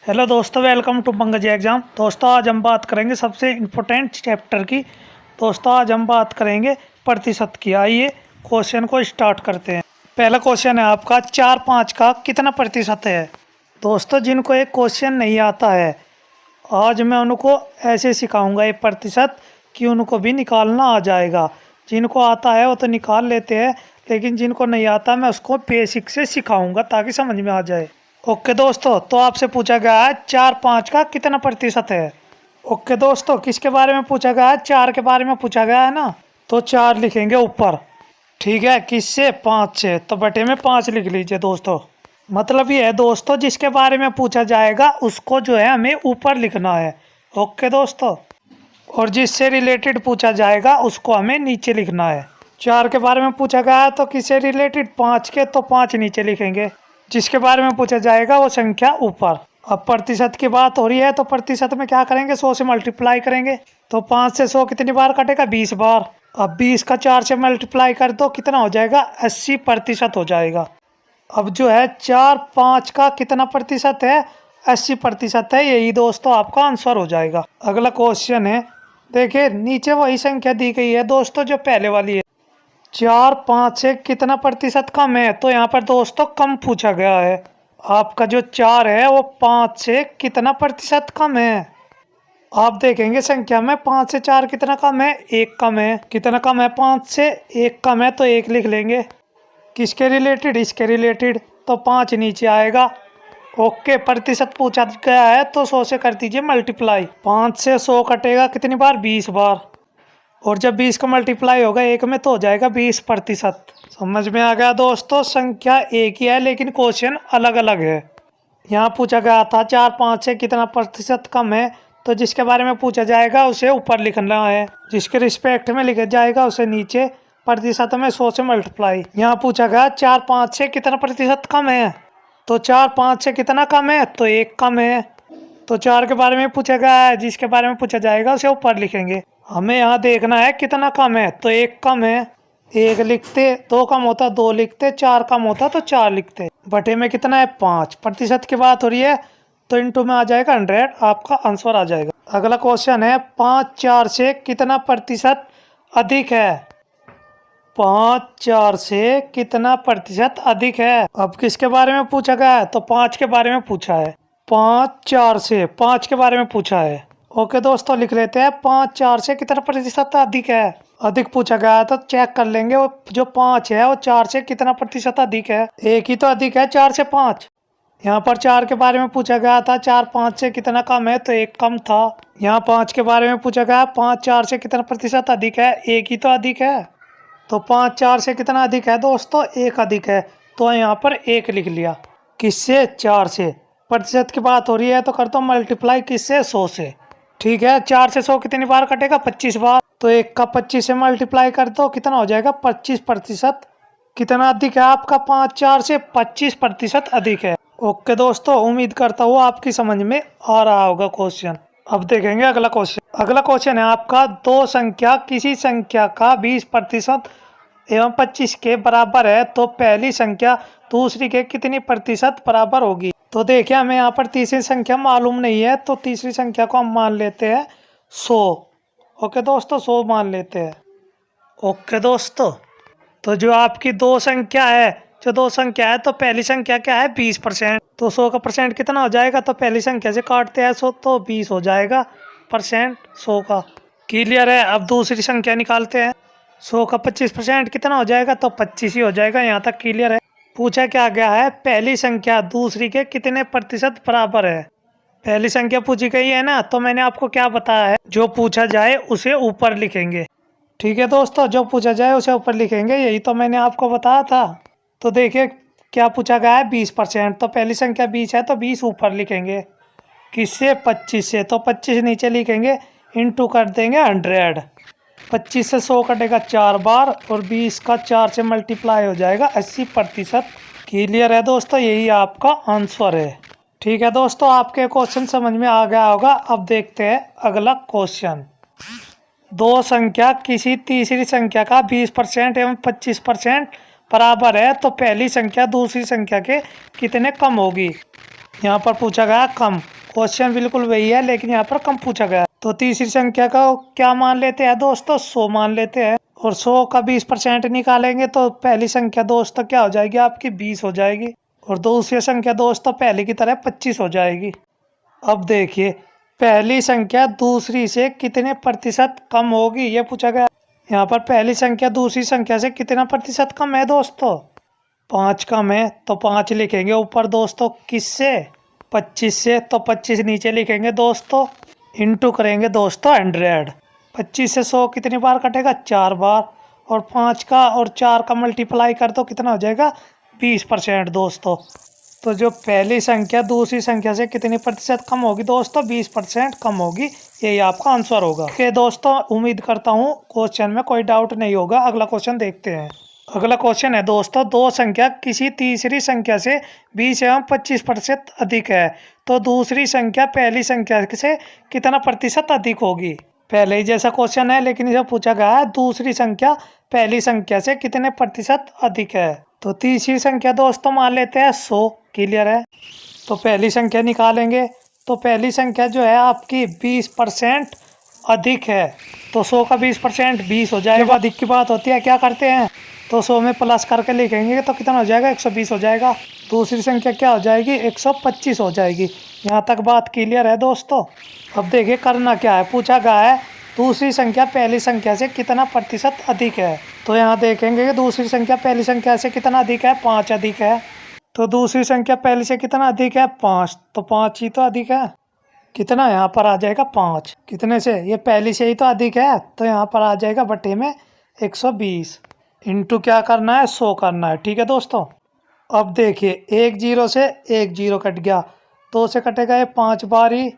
Hello दोस्तों, welcome to Pankaj exam. दोस्तों आज हम बात करेंगे सबसे इम्पोर्टेंट चैप्टर की। दोस्तों आज हम बात करेंगे प्रतिशत की। आइए क्वेश्चन को स्टार्ट करते हैं। पहला क्वेश्चन है आपका 4-5 का कितना प्रतिशत है। दोस्तों जिनको एक क्वेश्चन नहीं आता है, आज मैं उनको ऐसे सिखाऊंगा ये प्रतिशत कि उनको भी निकालना आ जाएगा। जिनको आता है वो तो निकाल लेते हैं, लेकिन जिनको नहीं आता मैं उसको बेसिक से सिखाऊंगा ताकि समझ में आ जाए। ओके दोस्तों, तो आपसे पूछा गया है 4-5 का कितना प्रतिशत है। ओके दोस्तों, किसके बारे में पूछा गया है? 4 के बारे में पूछा गया है ना, तो 4 लिखेंगे ऊपर। ठीक है, किससे? 5 से, तो बटे में 5 लिख लीजिए दोस्तों। मतलब ये है दोस्तों, जिसके बारे में पूछा जाएगा उसको जो है हमें ऊपर लिखना है। ओके दोस्तों, और जिससे रिलेटेड पूछा जाएगा उसको हमें नीचे लिखना है। 4 के बारे में पूछा गया है तो किससे रिलेटेड? 5 के, तो 5 नीचे लिखेंगे। जिसके बारे में पूछा जाएगा वो संख्या ऊपर। अब प्रतिशत की बात हो रही है तो प्रतिशत में क्या करेंगे? 100 से मल्टीप्लाई करेंगे। तो 5 से 100 कितनी बार कटेगा? 20 बार। अब 20 का 4 से मल्टीप्लाई कर दो, कितना हो जाएगा? 80% हो जाएगा। अब जो है 4-5 का कितना प्रतिशत है? 80% है। यही दोस्तों आपका आंसर हो जाएगा। अगला क्वेश्चन है, देखिए नीचे वही संख्या दी गई है दोस्तों जो पहले वाली है। 4-5 से कितना प्रतिशत कम है? तो यहाँ पर दोस्तों कम पूछा गया है। आपका जो 4 है वो 5 से कितना प्रतिशत कम है? आप देखेंगे संख्या में 5 से 4 कितना कम है? 1 कम है। कितना कम है? 5 से 1 कम है, तो 1 लिख लेंगे। किसके रिलेटेड? इसके रिलेटेड, तो 5 नीचे आएगा। ओके, प्रतिशत पूछा गया है तो 100 से कर दीजिए मल्टीप्लाई। 5 से 100 कटेगा कितनी बार? 20 बार। और जब 20 का मल्टीप्लाई होगा 1 में तो हो जाएगा 20%। समझ में आ गया दोस्तों? संख्या एक ही है लेकिन क्वेश्चन अलग अलग है। यहाँ पूछा गया था 4-5 से कितना प्रतिशत कम है, तो जिसके बारे में पूछा जाएगा उसे ऊपर लिखना है, जिसके रिस्पेक्ट में लिखा जाएगा उसे नीचे। प्रतिशत में 100 से मल्टीप्लाई। यहाँ पूछा गया 4-5 से कितना प्रतिशत कम है, तो 4-5 से कितना कम है? तो 1 कम है। तो 4 के बारे में पूछा गया है, जिसके बारे में पूछा जाएगा उसे ऊपर लिखेंगे। हमें यहाँ देखना है कितना कम है, तो 1 कम है। 1 लिखते, 2 कम होता 2 लिखते, 4 कम होता तो 4 लिखते। बटे में कितना है? 5। प्रतिशत की बात हो रही है तो इंटू में आ जाएगा 100, आपका आंसर आ जाएगा। अगला क्वेश्चन है 5-4 से कितना प्रतिशत अधिक है। 5-4 से कितना प्रतिशत अधिक है। अब किसके बारे में पूछा गया है? तो 5 के बारे में पूछा है। 5-4 से 5 के बारे में पूछा है। ओके दोस्तों, लिख लेते हैं 5-4 से कितना प्रतिशत अधिक है। अधिक पूछा गया है तो चेक कर लेंगे, वो जो 5 है वो 4 से कितना प्रतिशत अधिक है। एक ही तो अधिक है 4 से 5। यहाँ पर 4 के बारे में पूछा गया था 4-5 से कितना कम है, तो 1 कम था। यहाँ 5 के बारे में पूछा गया 5-4 से कितना प्रतिशत अधिक है, एक ही तो अधिक है। तो 5-4 से कितना अधिक है दोस्तों? 1 अधिक है, तो यहाँ पर 1 लिख लिया। किससे? 4 से। प्रतिशत की बात हो रही है तो कर दो मल्टीप्लाई किससे? 100 से। ठीक है, 4 से 100 कितनी बार कटेगा? 25 बार। तो 1 का 25 से मल्टीप्लाई कर दो, कितना हो जाएगा? 25%। कितना अधिक है आपका? 5-4 से 25% अधिक है। ओके दोस्तों, उम्मीद करता हूँ आपकी समझ में आ रहा होगा क्वेश्चन। अब देखेंगे अगला क्वेश्चन। अगला क्वेश्चन है आपका, दो संख्या किसी संख्या का 20% एवं 25 के बराबर है तो पहली संख्या दूसरी के कितनी प्रतिशत बराबर होगी। तो देखिए हमें यहाँ पर तीसरी संख्या मालूम नहीं है, तो तीसरी संख्या को हम मान लेते हैं 100। ओके दोस्तों, 100 मान लेते हैं। ओके दोस्तों, तो जो आपकी दो संख्या है तो पहली संख्या क्या है? 20%। तो 100 का परसेंट कितना हो जाएगा? तो पहली संख्या से काटते हैं 100 तो 20 हो जाएगा परसेंट 100 का। क्लियर है? अब दूसरी संख्या निकालते हैं। 100 का 25% कितना हो जाएगा? तो 25 ही हो जाएगा। यहाँ तक क्लियर है? पूछा क्या गया है? पहली संख्या दूसरी के कितने प्रतिशत बराबर है। पहली संख्या पूछी गई है ना, तो मैंने आपको क्या बताया है, जो पूछा जाए उसे ऊपर लिखेंगे। ठीक है दोस्तों, जो पूछा जाए उसे ऊपर लिखेंगे, यही तो मैंने आपको बताया था। तो देखिए क्या पूछा गया है? 20%। तो पहली संख्या 20 है तो 20 ऊपर लिखेंगे। किससे? 25 से। तो 25 नीचे लिखेंगे, इंटू कर देंगे 100। 25 से 100 कटेगा 4 बार, और 20 का 4 से मल्टीप्लाई हो जाएगा 80%। क्लियर है दोस्तों? यही आपका आंसर है। ठीक है दोस्तों, आपके क्वेश्चन समझ में आ गया होगा। अब देखते हैं अगला क्वेश्चन। दो संख्या किसी तीसरी संख्या का 20% एवं 25% बराबर है तो पहली संख्या दूसरी संख्या के कितने कम होगी। यहाँ पर पूछा गया कम। क्वेश्चन बिल्कुल वही है लेकिन यहाँ पर कम पूछा गया है। तो तीसरी संख्या का क्या मान लेते हैं दोस्तों, 100 मान लेते हैं। और 100 का 20% निकालेंगे तो पहली संख्या दोस्तों क्या हो जाएगी आपकी, 20 हो जाएगी। और दूसरी संख्या दोस्तों पहले की तरह 25 हो जाएगी। अब देखिए पहली संख्या दूसरी से कितने प्रतिशत कम होगी, ये पूछा गया। यहाँ पर पहली संख्या दूसरी संख्या से कितना प्रतिशत कम है दोस्तों, 5 कम है। तो 5 लिखेंगे ऊपर दोस्तों, किससे, 25 से। तो 25 नीचे लिखेंगे दोस्तों, इंटू करेंगे दोस्तों 100। 25 से 100 कितनी बार कटेगा, 4 बार। और 5 का और 4 का मल्टीप्लाई कर दो, कितना हो जाएगा, 20% दोस्तों। तो जो पहली संख्या दूसरी संख्या से कितनी प्रतिशत कम होगी दोस्तों, 20% कम होगी। यही आपका आंसर होगा। ओके दोस्तों, उम्मीद करता हूँ क्वेश्चन में कोई डाउट नहीं होगा। अगला क्वेश्चन देखते हैं। अगला क्वेश्चन है दोस्तों, दो संख्या किसी तीसरी संख्या से 20 एवं 25% अधिक है तो दूसरी संख्या पहली संख्या से कितना प्रतिशत अधिक होगी। पहले ही जैसा क्वेश्चन है लेकिन इसे पूछा गया है दूसरी संख्या पहली संख्या से कितने प्रतिशत अधिक है। तो तीसरी संख्या दोस्तों मान लेते हैं 100। क्लियर है। तो पहली संख्या निकालेंगे तो पहली संख्या जो है आपकी 20% अधिक है। तो 100 का 20% 20 हो जाएगा। जब अधिक की बात होती है क्या करते हैं, तो 100 में प्लस करके लिखेंगे तो कितना हो जाएगा, 120 हो जाएगा। दूसरी संख्या क्या हो जाएगी, 125 हो जाएगी। यहाँ तक बात क्लियर है दोस्तों। अब देखिए करना क्या है, पूछा गया है दूसरी संख्या पहली संख्या से कितना प्रतिशत अधिक है। तो यहाँ देखेंगे कि दूसरी संख्या पहली संख्या से कितना अधिक है, 5 अधिक है। तो दूसरी संख्या पहली से कितना अधिक है, 5। तो 5 ही तो अधिक है। कितना यहाँ पर आ जाएगा, 5। कितने से, ये पहली से ही तो अधिक है। तो यहाँ पर आ जाएगा बटे में 120। इंटू क्या करना है, 100 करना है। ठीक है दोस्तों। अब देखिए 1 0 से 1 0 कट गया, 2 से कटेगा ये 5 बार ही,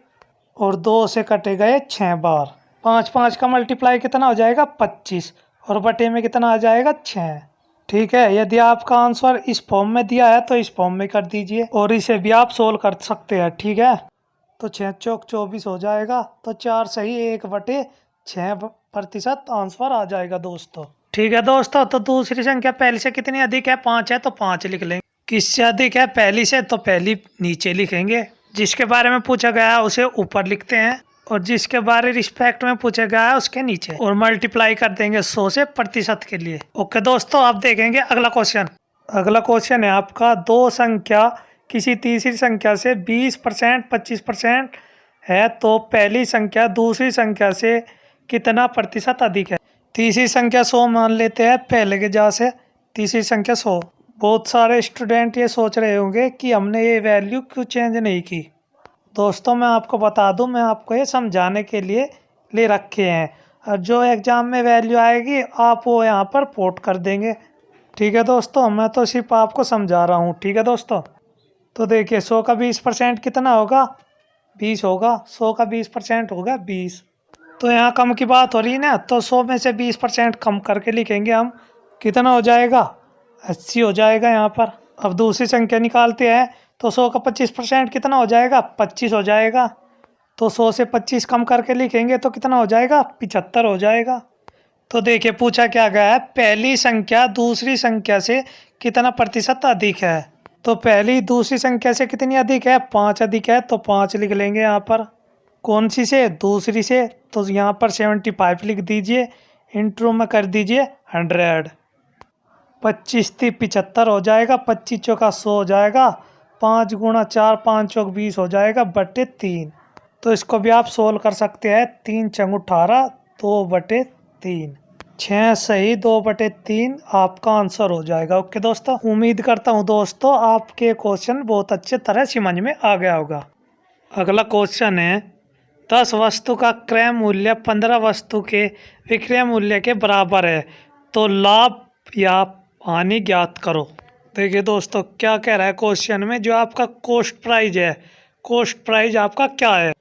और 2 से कटेगा ये 6 बार। 5 5 का मल्टीप्लाई कितना हो जाएगा, 25। और बटे में कितना आ जाएगा, 6। ठीक है। यदि आपका आंसर इस फॉर्म में दिया है तो इस फॉर्म में कर दीजिए, और इसे भी आप सोल्व कर सकते हैं। ठीक है। तो 6 चौक 24 हो जाएगा। तो 4 सही 1/6% आंसर आ जाएगा दोस्तों। ठीक है दोस्तों। तो दूसरी संख्या पहली से कितनी अधिक है, 5 है। तो 5 लिख लेंगे। किससे अधिक है, पहली से। तो पहली नीचे लिखेंगे, जिसके बारे में पूछा गया है उसे ऊपर लिखते हैं, और जिसके बारे रिस्पेक्ट में पूछा गया है उसके नीचे, और मल्टीप्लाई कर देंगे 100 से प्रतिशत के लिए। ओके दोस्तों, आप देखेंगे अगला क्वेश्चन। अगला क्वेश्चन है आपका, दो संख्या किसी तीसरी संख्या से 20% 25% है तो पहली संख्या दूसरी संख्या से कितना प्रतिशत अधिक है। तीसरी संख्या 100 मान लेते हैं पहले के जा से। तीसरी संख्या 100। बहुत सारे स्टूडेंट ये सोच रहे होंगे कि हमने ये वैल्यू क्यों चेंज नहीं की। दोस्तों मैं आपको बता दूं, मैं आपको ये समझाने के लिए ले रखे हैं, और जो एग्ज़ाम में वैल्यू आएगी आप वो यहाँ पर पोट कर देंगे। ठीक है दोस्तों, मैं तो सिर्फ आपको समझा रहा हूँ। ठीक है दोस्तों। तो देखिए 100 का 20% कितना होगा, 20 होगा। 100 का 20% होगा 20। तो यहाँ कम की बात हो रही है ना, तो 100 में से 20% कम करके लिखेंगे हम। कितना हो जाएगा, 80 हो जाएगा यहाँ पर। अब दूसरी संख्या निकालते हैं तो 100 का 25% कितना हो जाएगा, 25 हो जाएगा। तो 100 से 25 कम करके लिखेंगे तो कितना हो जाएगा, 75 हो जाएगा। तो देखिए पूछा क्या गया है, पहली संख्या दूसरी संख्या से कितना प्रतिशत अधिक है। तो पहली दूसरी संख्या से कितनी अधिक है, 5 अधिक है। तो 5 लिख लेंगे यहाँ पर। कौन सी से, दूसरी से। तो यहाँ पर 75 लिख दीजिए, इंटू में कर दीजिए 100। 25 × 75 हो जाएगा। 25 चौका 100 हो जाएगा। 5 × 4 5 चौक 20 हो जाएगा बटे 3। तो इसको भी आप सोल्व कर सकते हैं। 3 × 18 2/3। 6 सही 2/3 आपका आंसर हो जाएगा। ओके दोस्तों, उम्मीद करता हूँ दोस्तों आपके क्वेश्चन बहुत अच्छे तरह समझ में आ गया होगा। अगला क्वेश्चन है, 10 वस्तु का क्रय मूल्य 15 वस्तु के विक्रय मूल्य के बराबर है तो लाभ या हानि ज्ञात करो। देखिए दोस्तों क्या कह रहा है क्वेश्चन में, जो आपका कॉस्ट प्राइस है, कॉस्ट प्राइस आपका क्या है।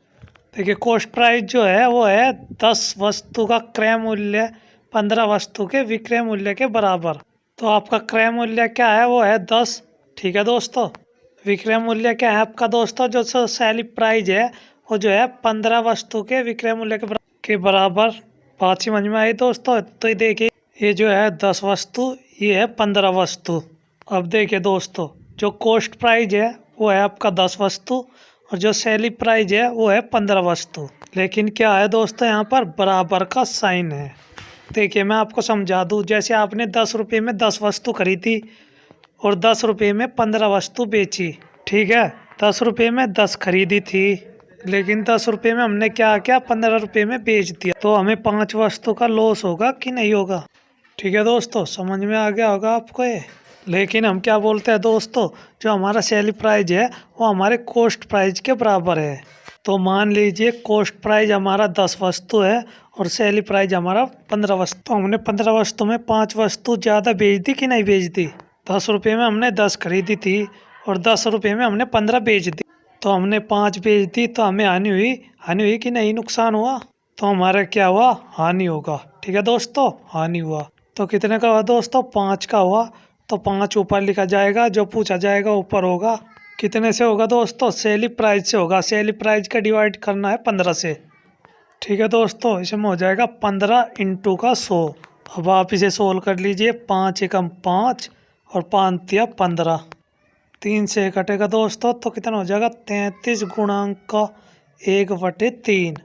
देखिए कॉस्ट प्राइस जो है वो है 10 वस्तु का क्रय मूल्य 15 वस्तु के विक्रय मूल्य के बराबर। तो आपका क्रय मूल्य क्या है, वो है 10। ठीक है दोस्तों। विक्रय मूल्य क्या है आपका दोस्तों, जो सेल प्राइस है वो जो है 15 वस्तु के विक्रय मूल्य के बराबर। बात समझ में आई दोस्तों। तो देखिए ये जो है 10 वस्तु, ये है 15 वस्तु। अब देखिए दोस्तों जो कॉस्ट प्राइस है वो है आपका 10 वस्तु, और जो सेलिंग प्राइस है वो है 15 वस्तु। लेकिन क्या है दोस्तों, यहाँ पर बराबर का साइन है। देखिए मैं आपको समझा दूँ, जैसे आपने 10 रुपये में 10 वस्तु खरीदी और 10 रुपये में 15 वस्तु बेची, ठीक है। 10 रुपये में 10 खरीदी थी, लेकिन 10 रुपये में हमने क्या किया, 15 रुपये में बेच दिया, तो हमें 5 वस्तु का लॉस होगा कि नहीं होगा। ठीक है दोस्तों, समझ में आ गया होगा आपको ये। लेकिन हम क्या बोलते हैं दोस्तों, जो हमारा सेल प्राइस है वो हमारे कॉस्ट प्राइस के बराबर है। तो मान लीजिए कॉस्ट प्राइस हमारा 10 वस्तु है और सेल प्राइस हमारा 15 वस्तु। तो हमने 15 वस्तु में 5 वस्तु ज़्यादा बेच दी कि नहीं बेच दी। 10 रुपये में हमने 10 खरीदी थी और 10 रुपये में हमने 15 बेच दी, तो हमने 5 बेच दी, तो हमें हानि हुई कि नहीं, नुकसान हुआ। तो हमारा क्या हुआ, हानि होगा। ठीक है दोस्तों, हानि हुआ। तो कितने का हुआ दोस्तों, 5 का हुआ। तो 5 ऊपर लिखा जाएगा, जो पूछा जाएगा ऊपर होगा। कितने से होगा दोस्तों, सेल प्राइस से होगा। सेल प्राइस का डिवाइड करना है 15 से। ठीक है दोस्तों, इसमें हो जाएगा 15 इंटू का 100। अब आप इसे सोल्व कर लीजिए। 5 एकम 5 और 5 तिया 15, 3 से कटेगा दोस्तों, तो कितना हो जाएगा 33 गुणांक का 1/3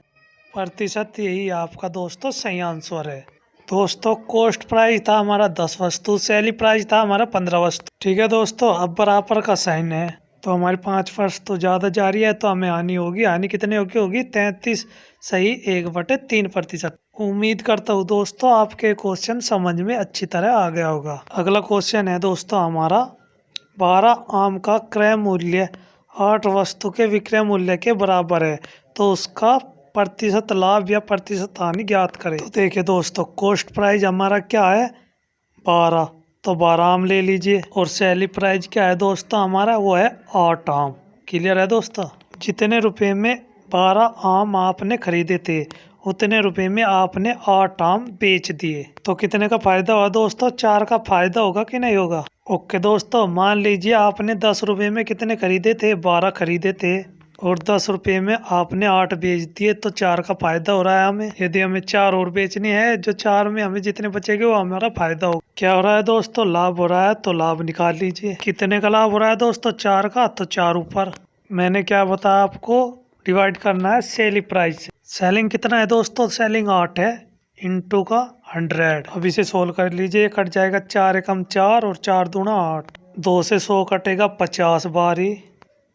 प्रतिशत। यही आपका दोस्तों सही आंसर है। दोस्तों कॉस्ट प्राइस था हमारा 10 वस्तु, सेल प्राइस था हमारा 15 वस्तु। ठीक है दोस्तों, अब बराबर का साइन है, तो हमारी 5 वस्तु ज़्यादा जा रही है, तो हमें हानि होगी। हानि कितने होगी 33 सही 1/3 प्रतिशत। उम्मीद करता हूँ दोस्तों आपके क्वेश्चन समझ में अच्छी तरह आ गया होगा। अगला क्वेश्चन है दोस्तों हमारा, 12 आम का क्रय मूल्य 8 वस्तु के विक्रय मूल्य के बराबर है, तो उसका प्रतिशत लाभ या प्रतिशत हानि ज्ञात करें। तो देखिए दोस्तों, कॉस्ट प्राइस हमारा क्या है 12, तो 12 आम ले लीजिए। और सेल प्राइस क्या है दोस्तों हमारा, वो है 8 आम। क्लियर है दोस्तों। जितने रुपए में 12 आम आपने खरीदे थे, उतने रुपए में आपने 8 आम बेच दिए, तो कितने का फायदा हुआ दोस्तों, 4 का फायदा होगा कि नहीं होगा। ओके दोस्तों, मान लीजिए आपने 10 रुपये में कितने खरीदे थे, 12 खरीदे थे, और 10 रुपये में आपने 8 बेच दिए, तो 4 का फायदा हो रहा है हमें। यदि हमें 4 और बेचनी है, जो 4 में हमें जितने बचेंगे वो हमारा फायदा होगा। क्या हो रहा है दोस्तों, लाभ हो रहा है, तो लाभ निकाल लीजिए। कितने का लाभ हो रहा है दोस्तों, 4 का, तो 4 ऊपर। मैंने क्या बताया आपको, डिवाइड करना है सेलिंग प्राइस से। सेलिंग कितना है दोस्तों, सेलिंग 8 है, इंटू का 100। अब इसे सोल्व कर लीजिए, कट जाएगा 4 एकम 4 और 4 दूना 8, 2 से 100 कटेगा 50 बारी,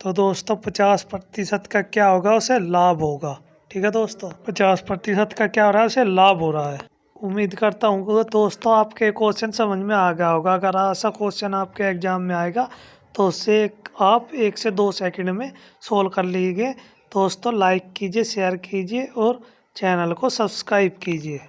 तो दोस्तों 50% का क्या होगा, उसे लाभ होगा। ठीक है दोस्तों, 50% का क्या हो रहा है, उसे लाभ हो रहा है। उम्मीद करता हूँ कि दोस्तों आपके क्वेश्चन समझ में आ गया होगा। अगर ऐसा क्वेश्चन आपके एग्जाम में आएगा तो उसे आप 1 से 2 सेकंड में सोल्व कर लीजिए। दोस्तों लाइक कीजिए, शेयर कीजिए और चैनल को सब्सक्राइब कीजिए।